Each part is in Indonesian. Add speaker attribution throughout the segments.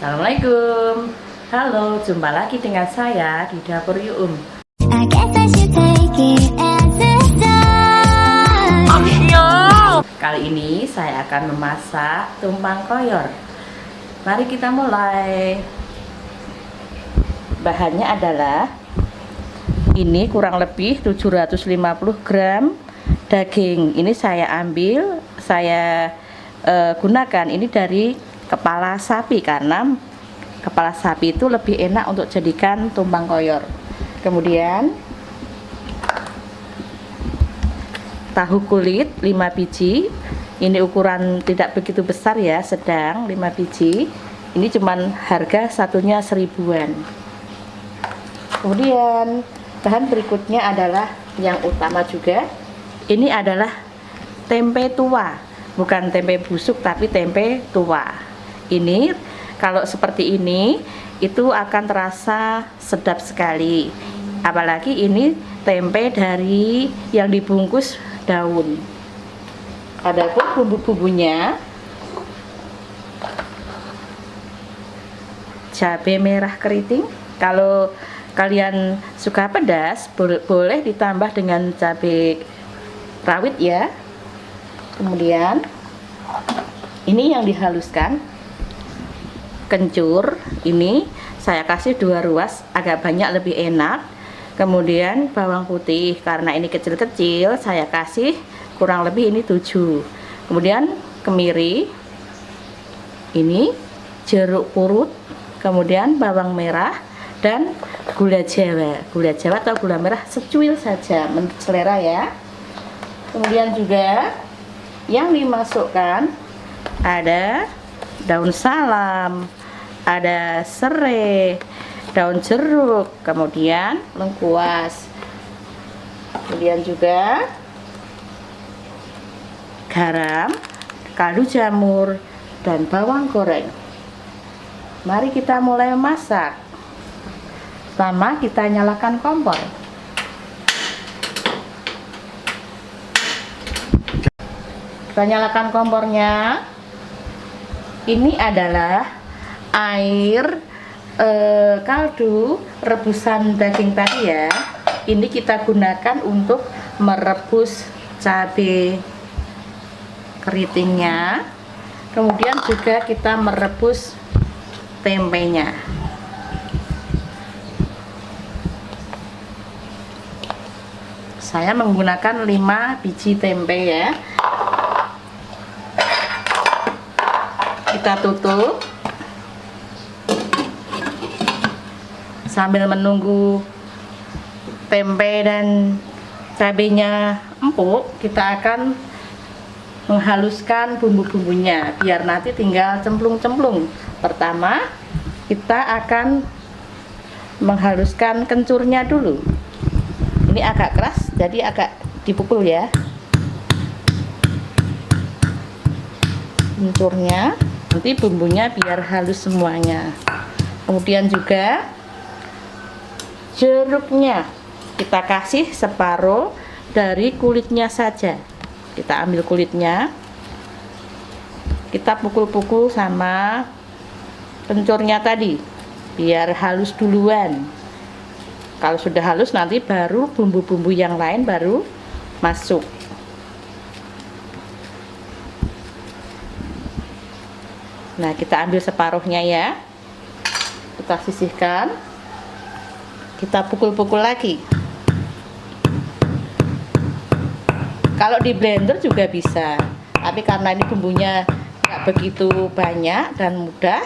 Speaker 1: Assalamualaikum. Halo, jumpa lagi dengan saya di Dapur Yuum. Kali ini saya akan memasak tumpang koyor. Mari kita mulai. Bahannya adalah ini kurang lebih 750 gram daging. Ini saya ambil, saya gunakan ini dari kepala sapi karena kepala sapi itu lebih enak untuk jadikan tumpang koyor. Kemudian tahu kulit 5 biji. Ini ukuran tidak begitu besar ya, sedang 5 biji. Ini cuman harga satunya 1000-an. Kemudian bahan berikutnya adalah yang utama juga. Ini adalah tempe tua, bukan tempe busuk tapi tempe tua. Ini kalau seperti ini itu akan terasa sedap sekali, apalagi ini tempe dari yang dibungkus daun. Adapun bumbu-bumbunya, cabai merah keriting. Kalau kalian suka pedas boleh ditambah dengan cabai rawit ya. Kemudian ini yang dihaluskan, kencur. Ini saya kasih 2 ruas, agak banyak lebih enak. Kemudian bawang putih, karena ini kecil-kecil saya kasih kurang lebih ini 7. Kemudian kemiri, ini jeruk purut, kemudian bawang merah dan gula jawa. Gula jawa atau gula merah secuil saja menurut selera ya. Kemudian juga yang dimasukkan ada daun salam, ada serai, daun jeruk, kemudian lengkuas, kemudian juga garam, kaldu jamur, dan bawang goreng. Mari kita mulai memasak. Pertama kita nyalakan kompor. Kita nyalakan kompornya. Ini adalah air kaldu rebusan daging tadi ya. Ini kita gunakan untuk merebus cabai keritingnya. Kemudian juga kita merebus tempenya. Saya menggunakan 5 biji tempe ya. Kita tutup sambil menunggu tempe dan cabenya empuk. Kita akan menghaluskan bumbu-bumbunya biar nanti tinggal cemplung-cemplung. Pertama kita akan menghaluskan kencurnya dulu. Ini agak keras jadi agak dipukul ya kencurnya, nanti bumbunya biar halus semuanya. Kemudian juga jeruknya kita kasih separuh dari kulitnya saja. Kita ambil kulitnya, kita pukul-pukul sama kencurnya tadi biar halus duluan. Kalau sudah halus nanti baru bumbu-bumbu yang lain baru masuk. Nah, kita ambil separuhnya ya. Kita sisihkan. Kita pukul-pukul lagi. Kalau di blender juga bisa. Tapi karena ini bumbunya nggak begitu banyak dan mudah,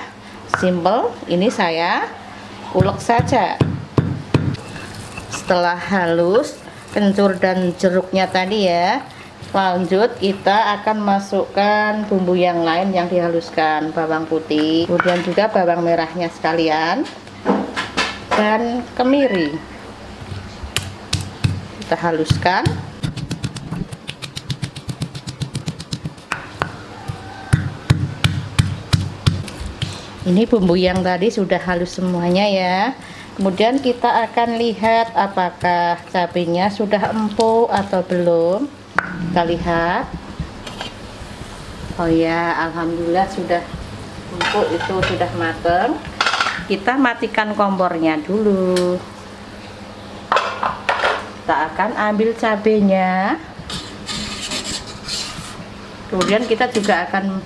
Speaker 1: simple, ini saya ulek saja. Setelah halus kencur dan jeruknya tadi ya, lanjut kita akan masukkan bumbu yang lain yang dihaluskan, bawang putih, kemudian juga bawang merahnya sekalian, dan kemiri. Kita haluskan. Ini bumbu yang tadi sudah halus semuanya ya. Kemudian kita akan lihat apakah cabenya sudah empuk atau belum. Kita lihat. Oh ya, alhamdulillah sudah empuk itu sudah mateng, kita matikan kompornya dulu. Kita akan ambil cabenya, kemudian kita juga akan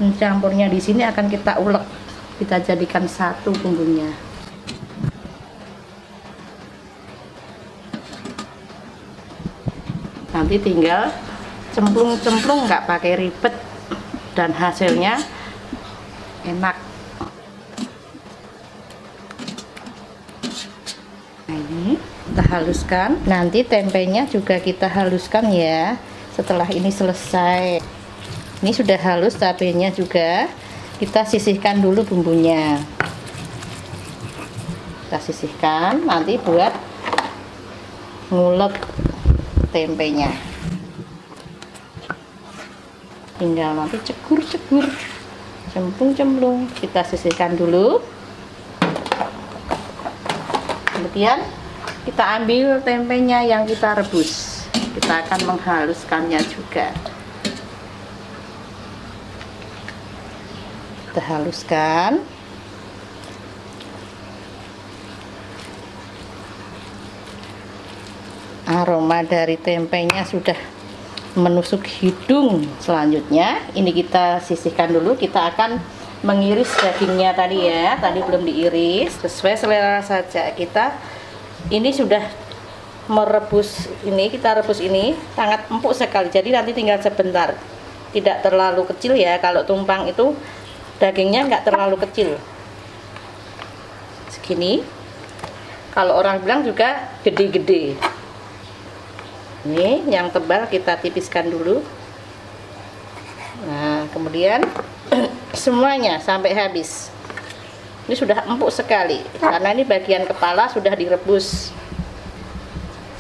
Speaker 1: mencampurnya. Di sini akan kita ulek, kita jadikan satu bumbunya. Nanti tinggal cemplung-cemplung, nggak pakai ribet, dan hasilnya enak. Nah, ini kita haluskan. Nanti tempenya juga kita haluskan ya setelah ini selesai. Ini sudah halus cabenya juga, kita sisihkan dulu bumbunya. Kita sisihkan nanti buat ngulek tempenya. Tinggal nanti cegur-cegur, cemplung-cemplung, kita sisihkan dulu. Kemudian kita ambil tempenya yang kita rebus, kita akan menghaluskannya juga. Kita haluskan. Aroma dari tempenya sudah menusuk hidung. Selanjutnya ini kita sisihkan dulu. Kita akan mengiris dagingnya tadi ya, tadi belum diiris, sesuai selera saja. Kita ini sudah merebus, ini kita rebus ini sangat empuk sekali, jadi nanti tinggal sebentar, tidak terlalu kecil ya. Kalau tumpang itu dagingnya nggak terlalu kecil, segini. Kalau orang bilang juga gede-gede. Ini yang tebal kita tipiskan dulu. Nah, kemudian semuanya sampai habis. Ini sudah empuk sekali karena ini bagian kepala sudah direbus.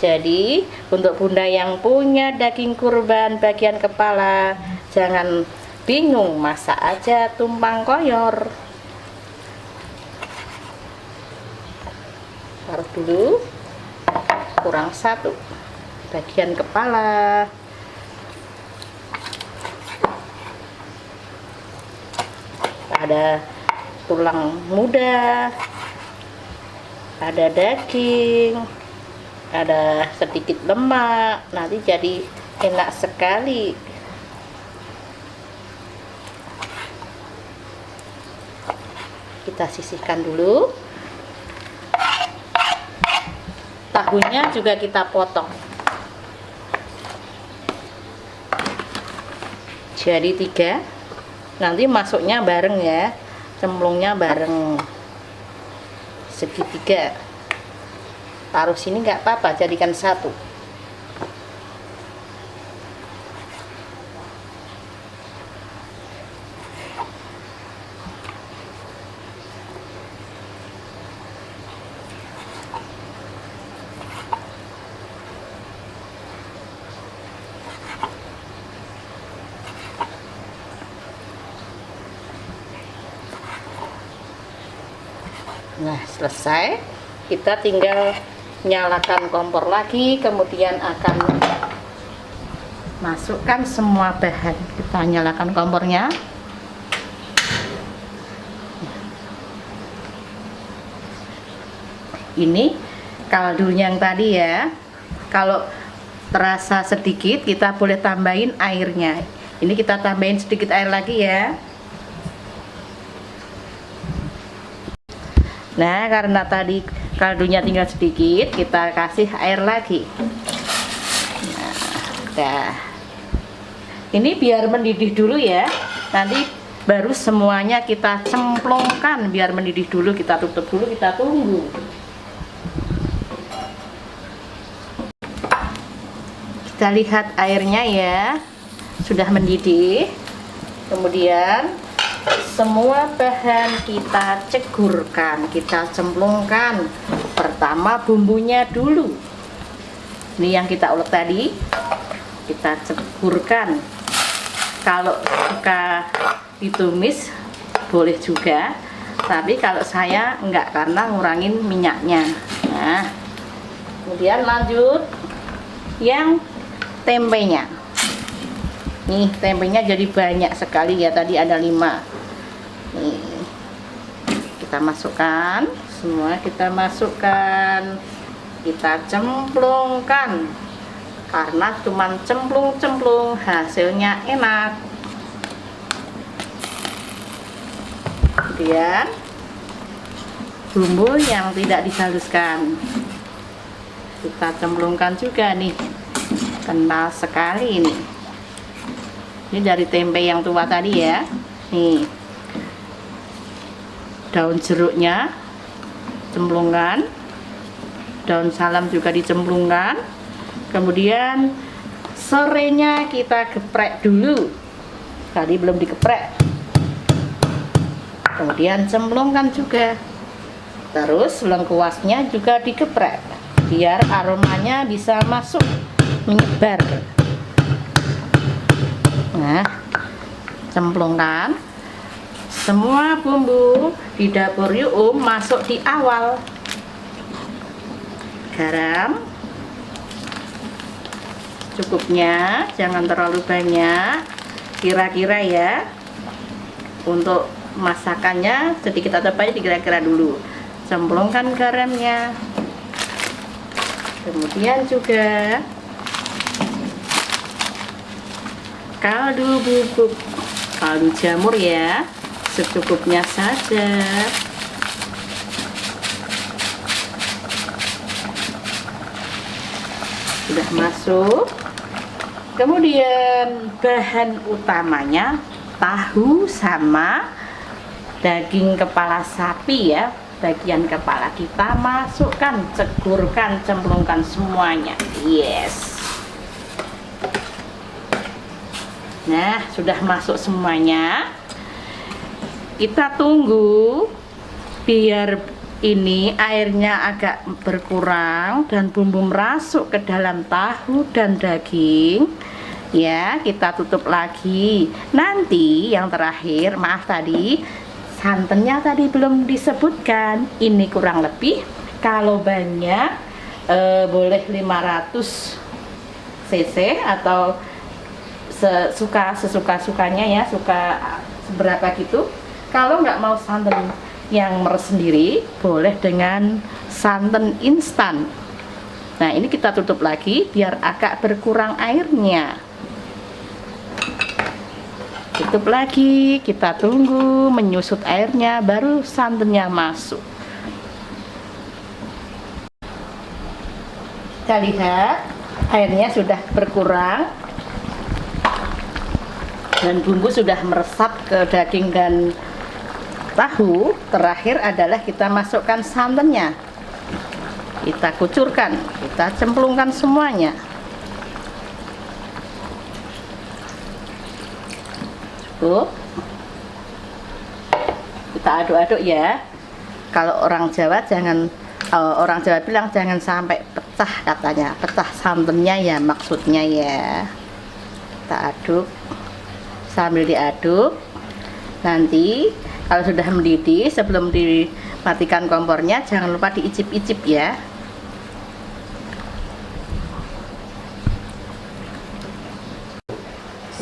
Speaker 1: Jadi untuk bunda yang punya daging kurban bagian kepala, jangan bingung, masak aja tumpang koyor. Taruh dulu, kurang satu bagian kepala. Ada tulang muda, ada daging, ada sedikit lemak, nanti jadi enak sekali. Kita sisihkan dulu. Tahunya juga kita potong. Jadi 3, nanti masuknya bareng ya, cemplungnya bareng, segitiga. Taruh sini nggak apa-apa, jadikan satu. Nah, selesai. Kita tinggal nyalakan kompor lagi, kemudian akan masukkan semua bahan. Kita nyalakan kompornya. Ini kaldunya yang tadi ya. Kalau terasa sedikit, kita boleh tambahin airnya. Ini kita tambahin sedikit air lagi ya. Nah, karena tadi kaldunya tinggal sedikit, kita kasih air lagi. Nah, udah. Ini biar mendidih dulu ya. Nanti baru semuanya kita cemplungkan, biar mendidih dulu. Kita tutup dulu, kita tunggu. Kita lihat airnya ya, sudah mendidih. Kemudian semua bahan kita cegurkan, kita cemplungkan. Pertama bumbunya dulu. Ini yang kita ulek tadi, kita cegurkan. Kalau suka ditumis boleh juga, tapi kalau saya enggak, karena ngurangin minyaknya. Nah, kemudian lanjut yang tempenya. Nih tempenya jadi banyak sekali ya, tadi ada 5. Nih kita masukkan semua, kita cemplungkan, karena cuman cemplung hasilnya enak. Kemudian bumbu yang tidak dihaluskan kita cemplungkan juga nih, kental sekali ini. Ini dari tempe yang tua tadi ya. Nih, daun jeruknya cemplungkan, daun salam juga dicemplungkan. Kemudian serainya kita geprek dulu, tadi belum dikeprek. Kemudian cemplungkan juga, terus lengkuasnya juga digeprek biar aromanya bisa masuk, menyebar. Nah, cemplungkan semua bumbu di dapur Yuum masuk di awal. Garam cukupnya, jangan terlalu banyak, kira-kira ya. Untuk masakannya sedikit atau banyak dikira-kira dulu. Cemplungkan garamnya. Kemudian juga kaldu bubuk, kaldu jamur ya, secukupnya saja. Sudah masuk. Kemudian bahan utamanya tahu sama daging kepala sapi ya. Bagian kepala kita masukkan, cekurkan, cemplungkan semuanya. Yes. Nah, sudah masuk semuanya. Kita tunggu biar ini airnya agak berkurang dan bumbu merasuk ke dalam tahu dan daging. Ya, kita tutup lagi. Nanti yang terakhir, maaf tadi santannya tadi belum disebutkan. Ini kurang lebih, kalau banyak boleh 500 cc atau sesuka-sukanya ya, suka seberapa gitu. Kalau nggak mau santan yang meres sendiri, boleh dengan santan instan. Nah, ini kita tutup lagi biar agak berkurang airnya. Tutup lagi, kita tunggu menyusut airnya, baru santannya masuk. Kita lihat airnya sudah berkurang dan bumbu sudah meresap ke daging dan tahu. Terakhir adalah kita masukkan santannya, kita kucurkan, kita cemplungkan semuanya. Kita aduk-aduk ya. Kalau orang Jawa orang Jawa bilang jangan sampai pecah, katanya pecah santannya ya, maksudnya ya. Kita aduk, sambil diaduk nanti kalau sudah mendidih, sebelum dimatikan kompornya jangan lupa diicip-icip ya.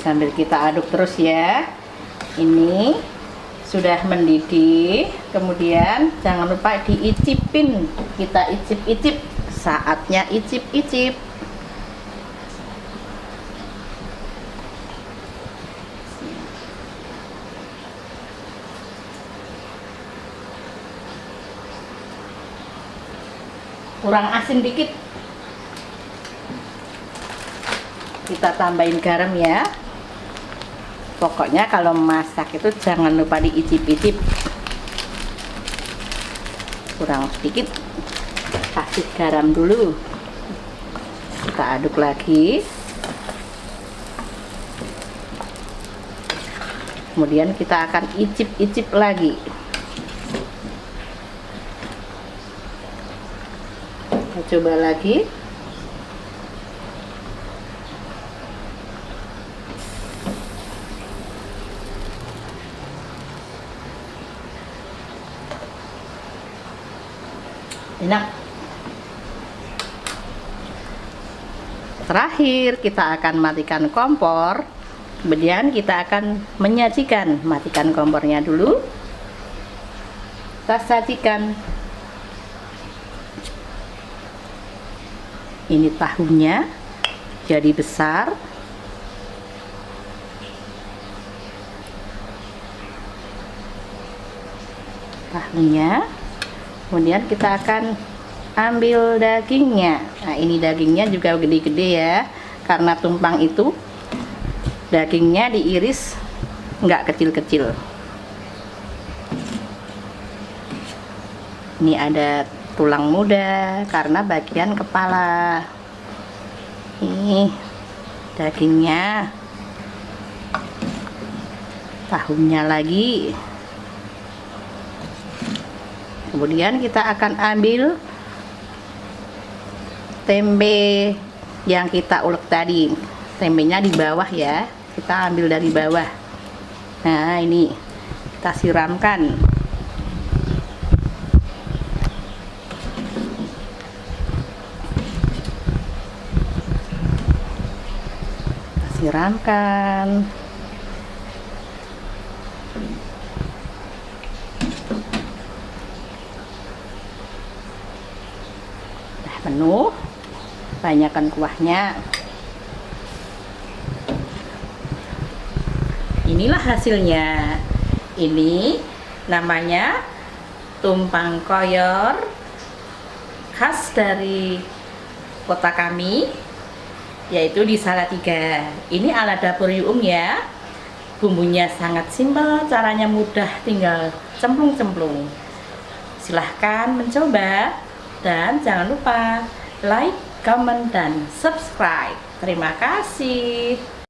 Speaker 1: Sambil kita aduk terus ya. Ini sudah mendidih, kemudian jangan lupa diicipin. Kita icip-icip, saatnya icip-icip. Kurang asin dikit, kita tambahin garam ya. Pokoknya kalau masak itu jangan lupa diicip-icip. Kurang sedikit, kasih garam dulu. Kita aduk lagi. Kemudian kita akan icip-icip lagi. Kita coba lagi. Enak. Terakhir kita akan matikan kompor. Kemudian kita akan menyajikan. Matikan kompornya dulu. kita sajikan. Ini tahunya jadi besar. Tahunya. Kemudian kita akan ambil dagingnya. Nah, ini dagingnya juga gede-gede ya. Karena tumpang itu dagingnya diiris nggak kecil-kecil. Ini ada tulang muda karena bagian kepala. Ini dagingnya, tahunya lagi. Kemudian kita akan ambil tempe yang kita ulek tadi. Tempenya di bawah ya, kita ambil dari bawah. Nah, ini kita siramkan. Siramkan. Nah, penuh, banyakkan kuahnya. Inilah hasilnya. Ini namanya tumpang koyor khas dari kota kami, yaitu di Salatiga. Ini ala dapur Yuum ya. Bumbunya sangat simpel, caranya mudah, tinggal cemplung-cemplung. Silahkan mencoba dan jangan lupa like, comment, dan subscribe. Terima kasih.